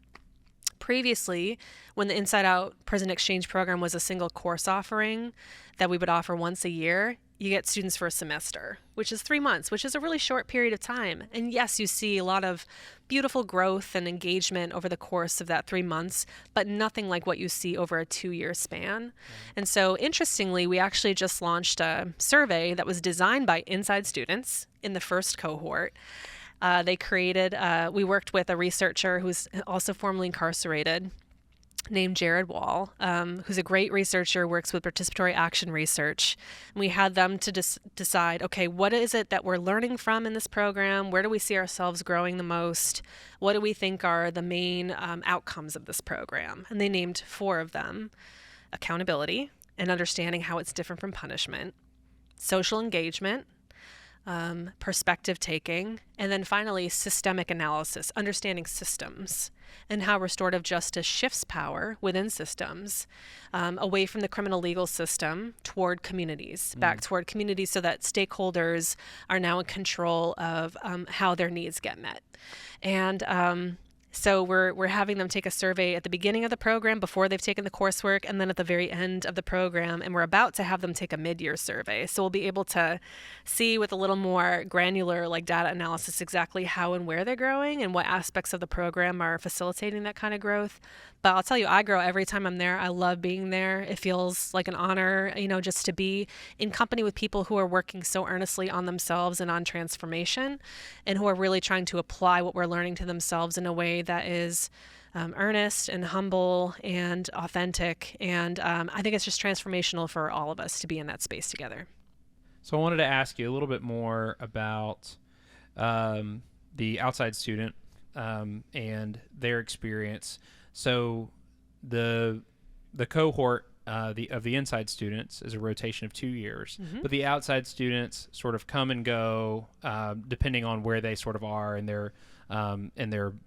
Previously, when the Inside Out Prison Exchange Program was a single course offering that we would offer once a year, you get students for a semester, which is 3 months, which is a really short period of time. And yes, you see a lot of beautiful growth and engagement over the course of that 3 months, but nothing like what you see over a 2-year span. And so interestingly, we actually just launched a survey that was designed by Inside students in the first cohort. We worked with a researcher who's also formerly incarcerated, named Jared Wall, who's a great researcher, works with participatory action research. And we had them to decide, okay, what is it that we're learning from in this program? Where do we see ourselves growing the most? What do we think are the main outcomes of this program? And they named 4 of them: accountability and understanding how it's different from punishment, social engagement, perspective taking, and then finally systemic analysis, understanding systems and how restorative justice shifts power within systems, away from the criminal legal system toward communities, back toward communities, so that stakeholders are now in control of how their needs get met. And so we're having them take a survey at the beginning of the program before they've taken the coursework, and then at the very end of the program, and we're about to have them take a mid-year survey. So we'll be able to see with a little more granular data analysis exactly how and where they're growing and what aspects of the program are facilitating that kind of growth. But I'll tell you, I grow every time I'm there. I love being there. It feels like an honor, just to be in company with people who are working so earnestly on themselves and on transformation, and who are really trying to apply what we're learning to themselves in a way that is earnest and humble and authentic. And I think it's just transformational for all of us to be in that space together. So I wanted to ask you a little bit more about the outside student and their experience. So the cohort of the inside students is a rotation of 2 years, but the outside students sort of come and go depending on where they sort of are in their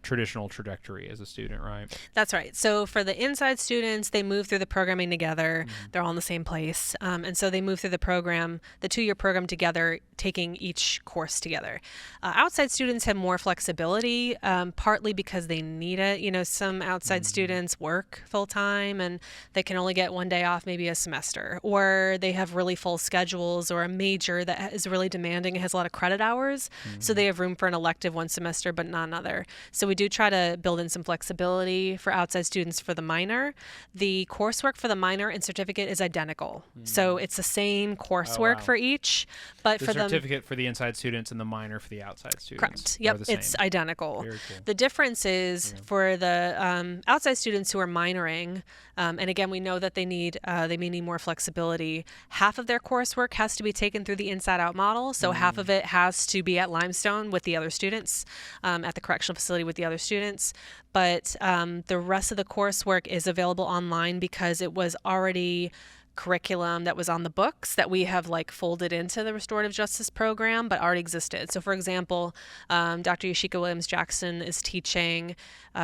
traditional trajectory as a student, right? That's right. So for the inside students, they move through the programming together. They're all in the same place. And so they move through the 2-year program together, taking each course together. Outside students have more flexibility, partly because they need it. Some outside students work full time and they can only get 1 day off maybe a semester, or they have really full schedules, or a major that is really demanding and has a lot of credit hours. So they have room for an elective one semester, but not another. So we do try to build in some flexibility for outside students for the minor. The coursework for the minor and certificate is identical. So it's the same coursework for each, but the for the certificate for the inside students and the minor for the outside students. Correct. Yep. It's identical. Very cool. The difference is for the outside students who are minoring, and again, we know that they may need more flexibility. Half of their coursework has to be taken through the Inside Out model. So half of it has to be at Limestone with the other students, at the correctional facility with the other students. But the rest of the coursework is available online because it was already curriculum that was on the books that we have folded into the restorative justice program, but already existed. So for example, Dr. Yashika Williams-Jackson is teaching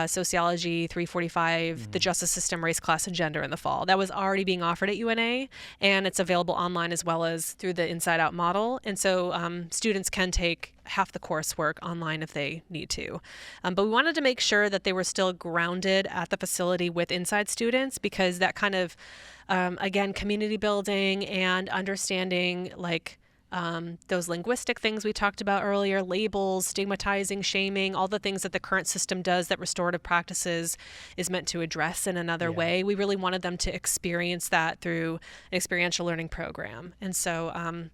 Sociology 345, the Justice System, Race, Class, and Gender in the fall. That was already being offered at UNA, and it's available online as well as through the Inside Out model. And so students can take half the coursework online if they need to. But we wanted to make sure that they were still grounded at the facility with inside students, because that kind of, again, community building and understanding those linguistic things we talked about earlier, labels, stigmatizing, shaming, all the things that the current system does that restorative practices is meant to address in another way. We really wanted them to experience that through an experiential learning program. And so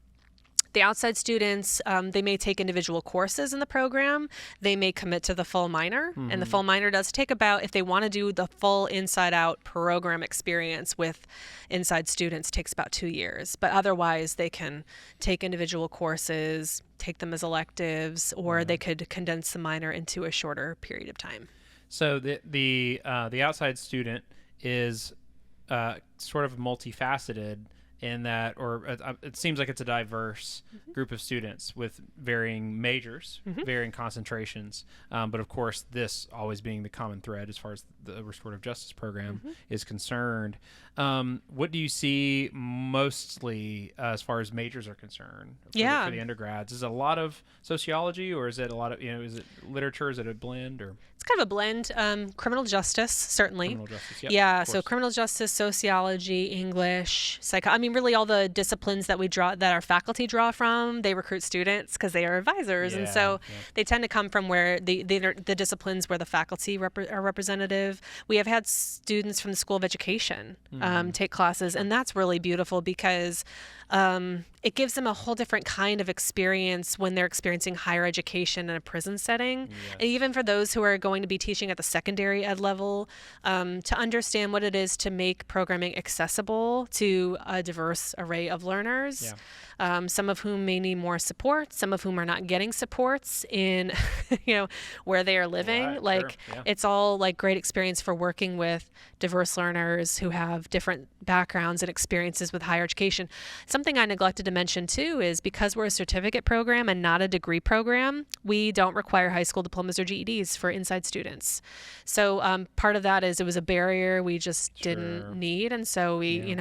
the outside students, they may take individual courses in the program. They may commit to the full minor, and the full minor does take about, if they want to do the full Inside Out program experience with inside students, takes about 2 years. But otherwise, they can take individual courses, take them as electives, or they could condense the minor into a shorter period of time. So the outside student is sort of multifaceted in that, or it seems like it's a diverse group of students with varying majors, varying concentrations. But of course, this always being the common thread as far as the restorative justice program is concerned. What do you see mostly as far as majors are concerned for the undergrads? Is it a lot of sociology, or is it a lot of, is it literature? Is it a blend, or? It's kind of a blend. Criminal justice, certainly. Criminal justice, yep, yeah. So criminal justice, sociology, English, I mean, really all the disciplines that our faculty draw from. They recruit students because they are advisors, and so they tend to come from where the disciplines where the faculty are representative. We have had students from the School of Education take classes, and that's really beautiful because it gives them a whole different kind of experience when they're experiencing higher education in a prison setting. Yes. And even for those who are going to be teaching at the secondary ed level, to understand what it is to make programming accessible to a diverse array of learners, some of whom may need more support, some of whom are not getting supports in where they are living. It's all like great experience for working with diverse learners who have different backgrounds and experiences with higher education. Something I neglected to mention too is because we're a certificate program and not a degree program, we don't require high school diplomas or GEDs for inside students. So part of that is it was a barrier we just didn't need, and so we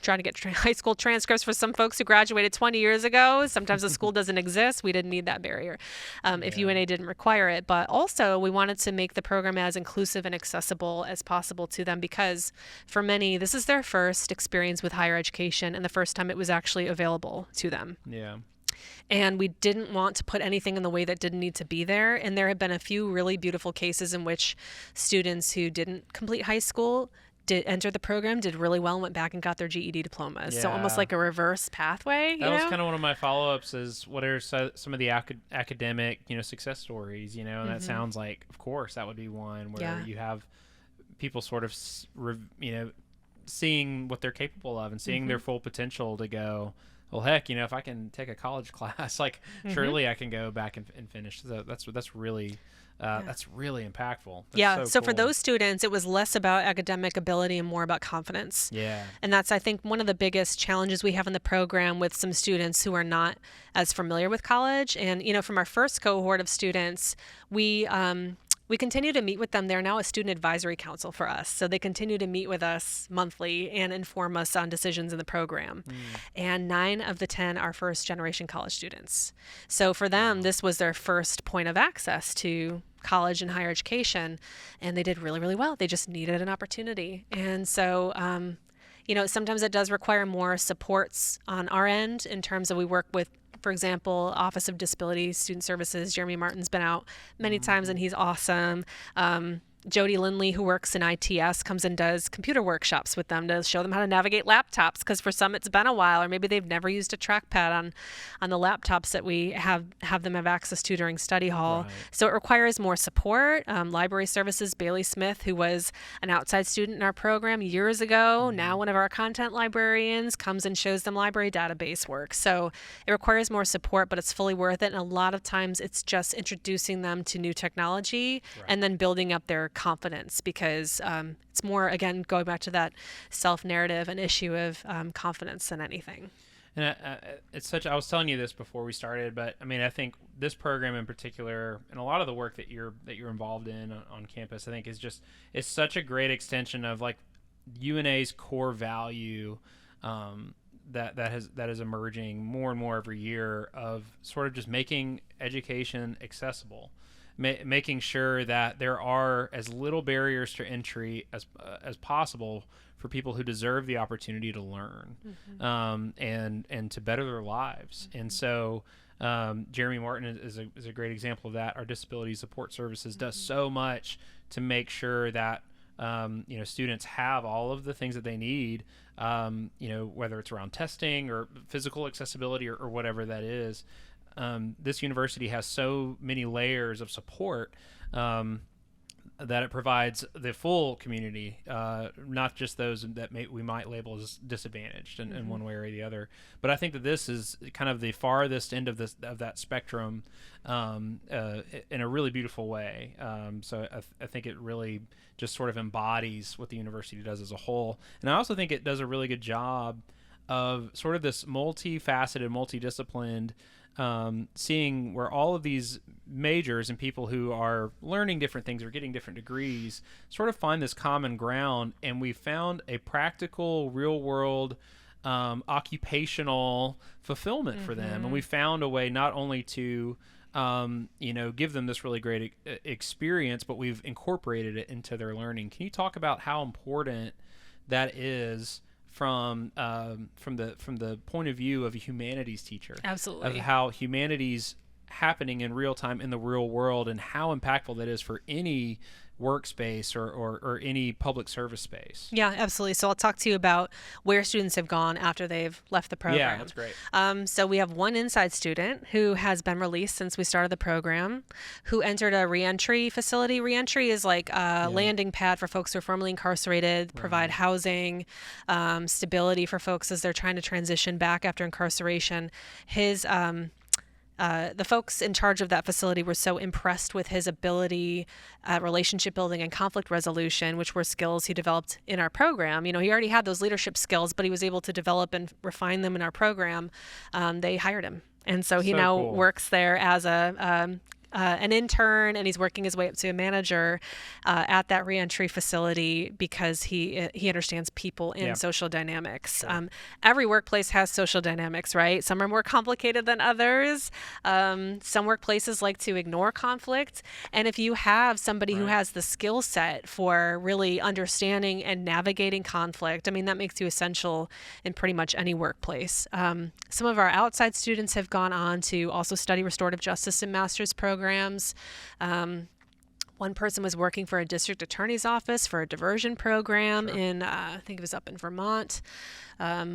trying to get high school transcripts for some folks who graduated 20 years ago. Sometimes the school doesn't exist. We didn't need that barrier if UNA didn't require it. But also we wanted to make the program as inclusive and accessible as possible to them, because for many, this is their first experience with higher education and the first time it was actually available to them. Yeah. And we didn't want to put anything in the way that didn't need to be there. And there have been a few really beautiful cases in which students who didn't complete high school did enter the program, did really well, and went back and got their GED diplomas. So almost like a reverse pathway. That was kind of one of my follow-ups is what are some of the academic, success stories, and that sounds like, of course, that would be one where you have people sort of, seeing what they're capable of and seeing their full potential to go, well, heck, if I can take a college class, surely I can go back and finish. So that's really impactful. That's so cool. For those students, it was less about academic ability and more about confidence. Yeah. And that's, I think, one of the biggest challenges we have in the program with some students who are not as familiar with college. And, from our first cohort of students, we continue to meet with them. They're now a student advisory council for us. So they continue to meet with us monthly and inform us on decisions in the program. And 9 of the 10 are first generation college students. So for them, this was their first point of access to college and higher education. And they did really, really well. They just needed an opportunity. And so, sometimes it does require more supports on our end in terms of we work with, for example, Office of Disability Student Services. Jeremy Martin's been out many times, and he's awesome. Jody Lindley, who works in ITS, comes and does computer workshops with them to show them how to navigate laptops, because for some it's been a while, or maybe they've never used a trackpad on the laptops that we have them have access to during study hall. Right. So it requires more support. Library Services, Bailey Smith, who was an outside student in our program years ago, now one of our content librarians, comes and shows them library database work. So it requires more support, but it's fully worth it. And a lot of times it's just introducing them to new technology and then building up their confidence, because it's more, again, going back to that self-narrative, an issue of confidence than anything. And it's I was telling you this before we started, but I think this program in particular, and a lot of the work that you're involved in on campus, I think is such a great extension of UNA's core value that is emerging more and more every year, of sort of just making education accessible. Making sure that there are as little barriers to entry as possible for people who deserve the opportunity to learn, and to better their lives. And so Jeremy Martin is a great example of that. Our Disability Support Services does so much to make sure that students have all of the things that they need, whether it's around testing or physical accessibility or whatever that is. This university has so many layers of support that it provides the full community, not just those that we might label as disadvantaged in one way or the other. But I think that this is kind of the farthest end of that spectrum, in a really beautiful way. So I think it really just sort of embodies what the university does as a whole. And I also think it does a really good job of sort of this multifaceted, multidisciplined, seeing where all of these majors and people who are learning different things or getting different degrees sort of find this common ground, and we found a practical, real-world, occupational fulfillment for them, and we found a way not only to give them this really great experience, but we've incorporated it into their learning. Can you talk about how important that is from the point of view of a humanities teacher? Absolutely. Of how humanities happening in real time in the real world, and how impactful that is for any workspace or any public service space. Yeah, absolutely. So I'll talk to you about where students have gone after they've left the program. Yeah, that's great. So we have one inside student who has been released since we started the program, who entered a reentry facility. Reentry is like a landing pad for folks who are formerly incarcerated, provide housing, stability for folks as they're trying to transition back after incarceration. The folks in charge of that facility were so impressed with his ability at relationship building and conflict resolution, which were skills he developed in our program. He already had those leadership skills, but he was able to develop and refine them in our program. They hired him. And so he now works there as an intern, and he's working his way up to a manager at that reentry facility because he understands people and social dynamics. Sure. Every workplace has social dynamics, right? Some are more complicated than others. Some workplaces like to ignore conflict. And if you have somebody who has the skill set for really understanding and navigating conflict, I mean, that makes you essential in pretty much any workplace. Some of our outside students have gone on to also study restorative justice in master's programs. One person was working for a district attorney's office for a diversion program in, I think it was up in Vermont,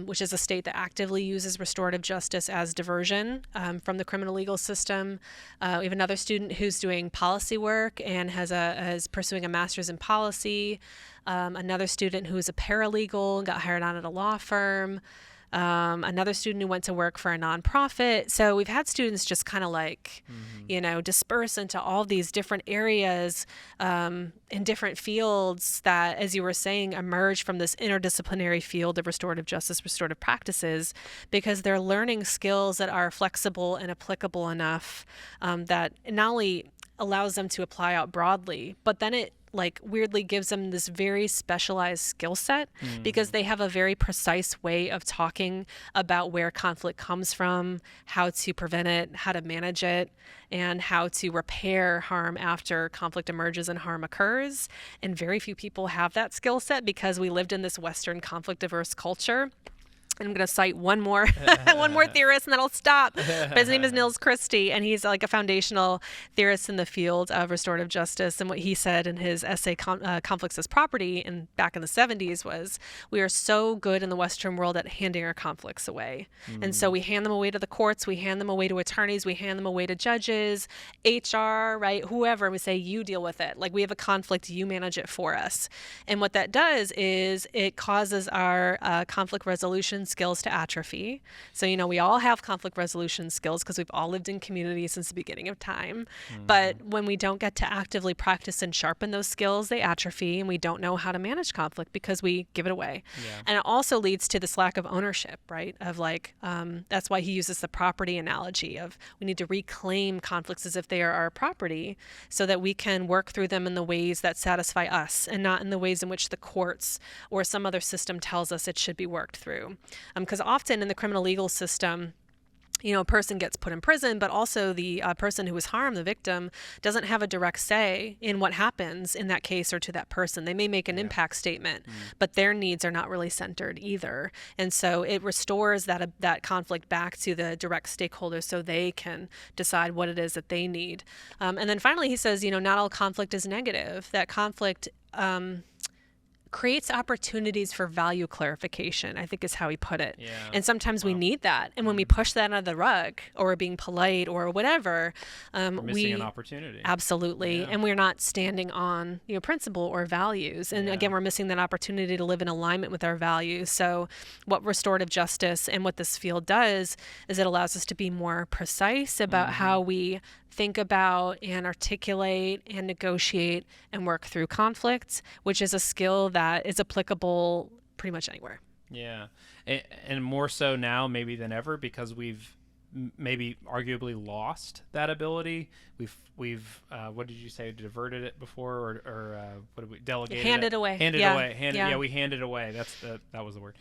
which is a state that actively uses restorative justice as diversion from the criminal legal system. We have another student who's doing policy work and is pursuing a master's in policy. Another student who is a paralegal and got hired on at a law firm. Another student who went to work for a nonprofit. So we've had students just kind of like, disperse into all these different areas in different fields that, as you were saying, emerge from this interdisciplinary field of restorative justice, restorative practices, because they're learning skills that are flexible and applicable enough that not only allows them to apply out broadly, but then it weirdly gives them this very specialized skill set because they have a very precise way of talking about where conflict comes from, how to prevent it, how to manage it, and how to repair harm after conflict emerges and harm occurs. And very few people have that skill set because we lived in this Western conflict averse culture. I'm going to cite one more theorist, and then I'll stop. But his name is Nils Christie, and he's like a foundational theorist in the field of restorative justice. And what he said in his essay, Conflicts as Property, back in the 70s was, we are so good in the Western world at handing our conflicts away. And so we hand them away to the courts, we hand them away to attorneys, we hand them away to judges, HR, right, whoever, and we say, you deal with it. Like, we have a conflict, you manage it for us. And what that does is it causes our conflict resolution skills to atrophy. So, we all have conflict resolution skills because we've all lived in community since the beginning of time. But when we don't get to actively practice and sharpen those skills, they atrophy, and we don't know how to manage conflict because we give it away. And it also leads to this lack of ownership, right? Of that's why he uses the property analogy of we need to reclaim conflicts as if they are our property so that we can work through them in the ways that satisfy us and not in the ways in which the courts or some other system tells us it should be worked through. Because often in the criminal legal system, a person gets put in prison, but also the person who was harmed, the victim, doesn't have a direct say in what happens in that case or to that person. They may make an impact statement, but their needs are not really centered either. And so it restores that conflict back to the direct stakeholders so they can decide what it is that they need. And then finally, he says, not all conflict is negative. That conflict creates opportunities for value clarification, I think is how he put it. And sometimes we need that. And when we push that under the rug or we're being polite or whatever, we're missing an opportunity. Absolutely. And we're not standing on principle or values. And again, we're missing that opportunity to live in alignment with our values. So what restorative justice and what this field does is it allows us to be more precise about how we think about and articulate and negotiate and work through conflict, which is a skill that is applicable pretty much anywhere. Yeah, and more so now maybe than ever because we've maybe arguably lost that ability. We've what did you say? Diverted it before, or what did we delegated Hand it? it away. Handed Yeah. away. Handed. Yeah. Yeah, we handed away. That was the word.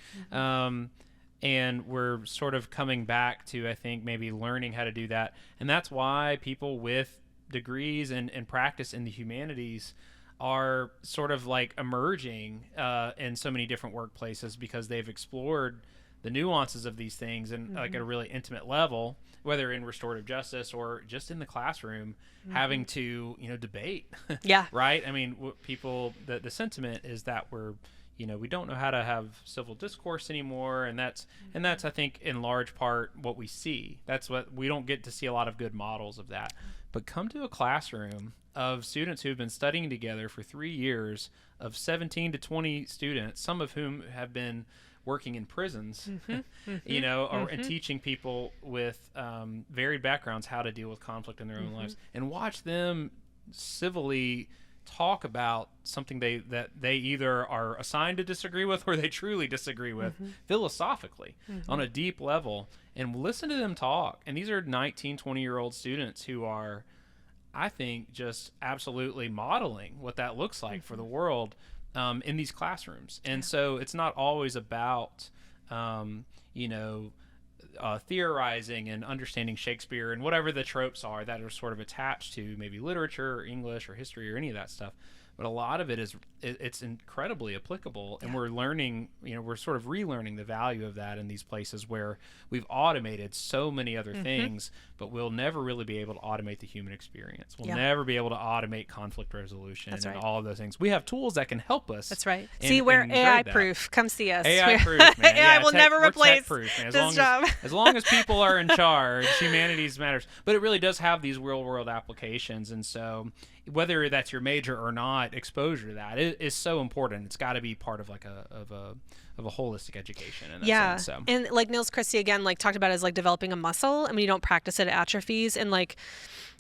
And we're sort of coming back to, I think, maybe learning how to do that, and that's why people with degrees and practice in the humanities are sort of like emerging in so many different workplaces because they've explored the nuances of these things and like at a really intimate level, whether in restorative justice or just in the classroom, having to debate. Yeah. Right. I mean, the sentiment is that we don't know how to have civil discourse anymore, and that's I think in large part what we see. That's what we don't get to see a lot of good models of that. But come to a classroom of students who have been studying together for 3 years, of 17 to 20 students, some of whom have been working in prisons, and teaching people with varied backgrounds how to deal with conflict in their own lives, and watch them civilly talk about something that they either are assigned to disagree with or they truly disagree with philosophically on a deep level, and listen to them talk. And these are 19, 20-year-old students who are, I think, just absolutely modeling what that looks like for the world in these classrooms. And so it's not always about, theorizing and understanding Shakespeare and whatever the tropes are that are sort of attached to maybe literature or English or history or any of that stuff. But a lot of it's incredibly applicable, and we're learning, we're sort of relearning the value of that in these places where we've automated so many other things, but we'll never really be able to automate the human experience. We'll never be able to automate conflict resolution and all of those things. We have tools that can help us. That's right. See, we're AI proof. Come see us. AI proof, man. AI will never replace this job. As long as people are in charge, humanities matters. But it really does have these real world applications, and so whether that's your major or not, exposure to that is so important. It's got to be part of like a holistic education in that sense. So. And like Niels Christie again, like talked about as like developing a muscle. I mean, you don't practice it, it atrophies, and like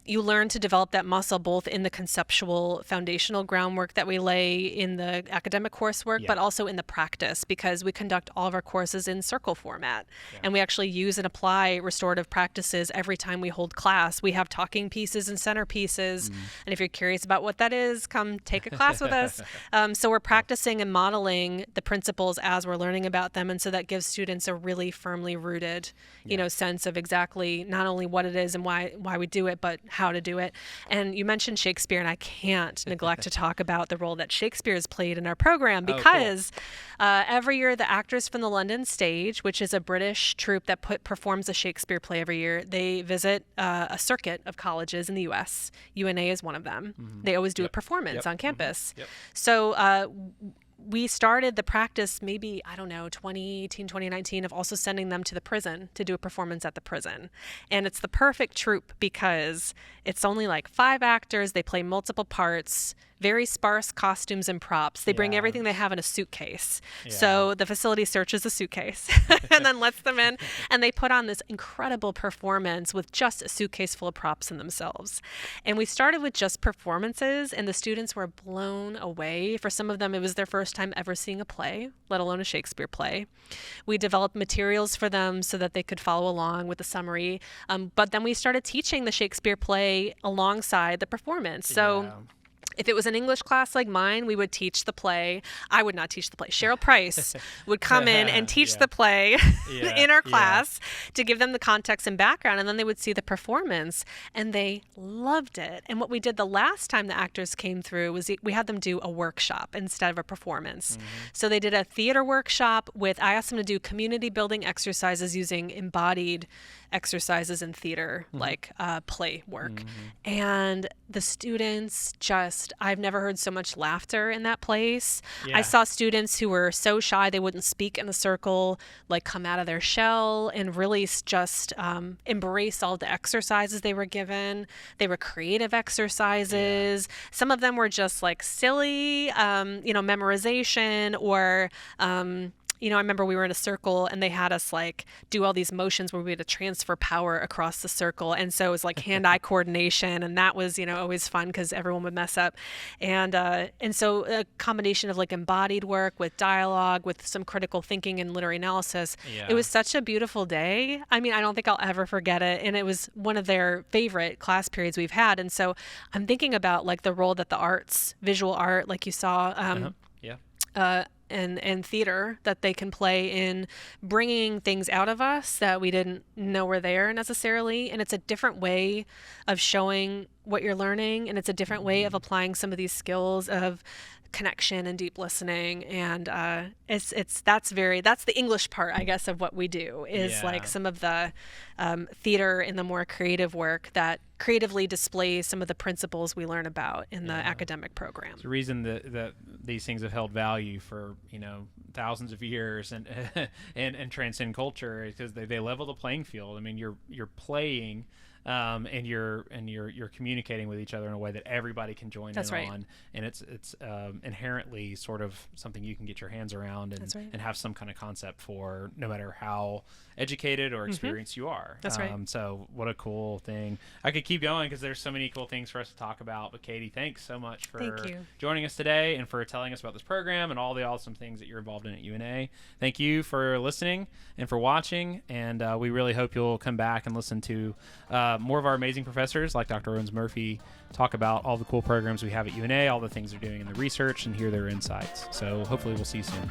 you learn to develop that muscle both in the conceptual foundational groundwork that we lay in the academic coursework, but also in the practice, because we conduct all of our courses in circle format. And we actually use and apply restorative practices every time we hold class. We have talking pieces and centerpieces. And if you're curious about what that is, come take a class with us. So we're practicing and modeling the principles as we're learning about them. And so that gives students a really firmly rooted, sense of exactly not only what it is and why we do it, but how to do it. And you mentioned Shakespeare, and I can't neglect to talk about the role that Shakespeare has played in our program, because every year the actors from the London Stage, which is a British troupe that performs a Shakespeare play every year, they visit a circuit of colleges in the U.S. UNA is one of them. They always do a performance on campus. So we started the practice maybe, 2018, 2019, of also sending them to the prison to do a performance at the prison. And it's the perfect troupe because it's only like 5 actors. They play multiple parts, very sparse costumes and props. They bring everything they have in a suitcase. So the facility searches the suitcase and then lets them in, and they put on this incredible performance with just a suitcase full of props in themselves. And we started with just performances, and the students were blown away. For some of them, it was their first time ever seeing a play, let alone a Shakespeare play. We developed materials for them so that they could follow along with the summary. But then we started teaching the Shakespeare play alongside the performance. So if it was an English class like mine, we would teach the play. I would not teach the play. Cheryl Price would come in and teach the play in our class to give them the context and background, and then they would see the performance, and they loved it. And what we did the last time the actors came through was we had them do a workshop instead of a performance. So they did a theater workshop I asked them to do community building exercises using embodied exercises in theater, like play work. And the students I've never heard so much laughter in that place. I saw students who were so shy they wouldn't speak in a circle, like come out of their shell and really just embrace all the exercises they were given. They were creative exercises. Some of them were just like silly, memorization or I remember we were in a circle and they had us like do all these motions where we had to transfer power across the circle. And so it was like hand-eye coordination. And that was, always fun because everyone would mess up. And so a combination of like embodied work with dialogue, with some critical thinking and literary analysis. Yeah. It was such a beautiful day. I mean, I don't think I'll ever forget it. And it was one of their favorite class periods we've had. And so I'm thinking about like the role that the arts, visual art, like you saw, and theater, that they can play in bringing things out of us that we didn't know were there necessarily. And it's a different way of showing what you're learning, and it's a different way of applying some of these skills of connection and deep listening. And that's the English part, I guess, of what we do is like some of the theater and the more creative work that creatively displays some of the principles we learn about in the academic program. It's the reason that these things have held value for thousands of years and and transcend culture, because they level the playing field. I mean, you're playing. And you're communicating with each other in a way that everybody can join in on, and it's inherently sort of something you can get your hands around and have some kind of concept for, no matter how educated or experienced you are. That's right. So what a cool thing. I could keep going because there's so many cool things for us to talk about. But Katie, thanks so much for joining us today and for telling us about this program and all the awesome things that you're involved in at UNA. Thank you for listening and for watching, and we really hope you'll come back and listen to more of our amazing professors like Dr. Owens-Murphy talk about all the cool programs we have at UNA, all the things they're doing in the research, and hear their insights. So hopefully we'll see you soon.